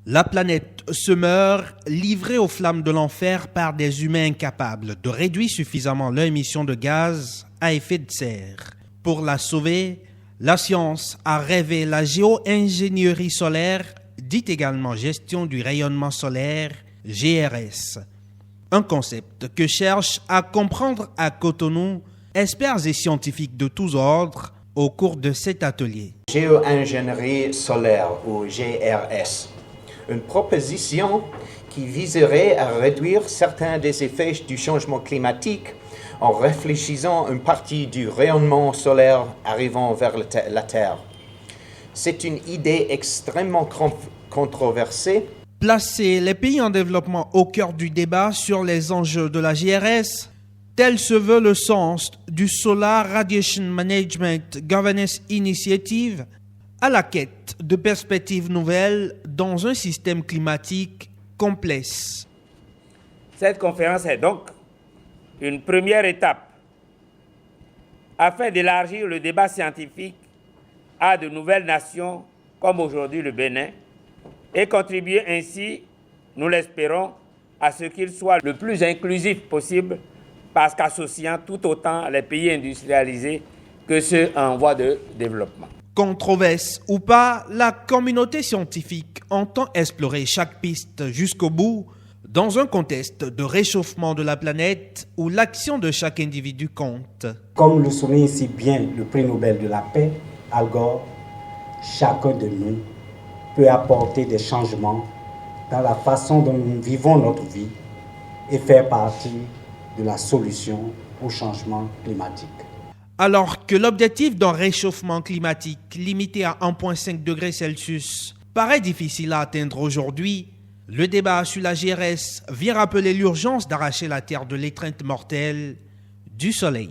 La planète se meurt, livrée aux flammes de l'enfer par des humains incapables de réduire suffisamment leur émission de gaz à effet de serre. Pour la sauver, la science a rêvé la géo-ingénierie solaire, dite également gestion du rayonnement solaire, GRS. Un concept que cherchent à comprendre à Cotonou experts et scientifiques de tous ordres au cours de cet atelier. Géo-ingénierie solaire ou GRS. Une proposition qui viserait à réduire certains des effets du changement climatique en réfléchissant une partie du rayonnement solaire arrivant vers la Terre. C'est une idée extrêmement controversée. Placer les pays en développement au cœur du débat sur les enjeux de la GRS, tel se veut le sens du Solar Radiation Management Governance Initiative, à la quête de perspectives nouvelles dans un système climatique complexe. Cette conférence est donc une première étape afin d'élargir le débat scientifique à de nouvelles nations comme aujourd'hui le Bénin et contribuer ainsi, nous l'espérons, à ce qu'il soit le plus inclusif possible parce qu'associant tout autant les pays industrialisés que ceux en voie de développement. Controverse ou pas, la communauté scientifique entend explorer chaque piste jusqu'au bout dans un contexte de réchauffement de la planète où l'action de chaque individu compte. Comme le souligne si bien le prix Nobel de la paix, Al Gore, chacun de nous peut apporter des changements dans la façon dont nous vivons notre vie et faire partie de la solution au changement climatique. Alors que l'objectif d'un réchauffement climatique limité à 1,5 degré Celsius paraît difficile à atteindre aujourd'hui, le débat sur la GRS vient rappeler l'urgence d'arracher la Terre de l'étreinte mortelle du Soleil.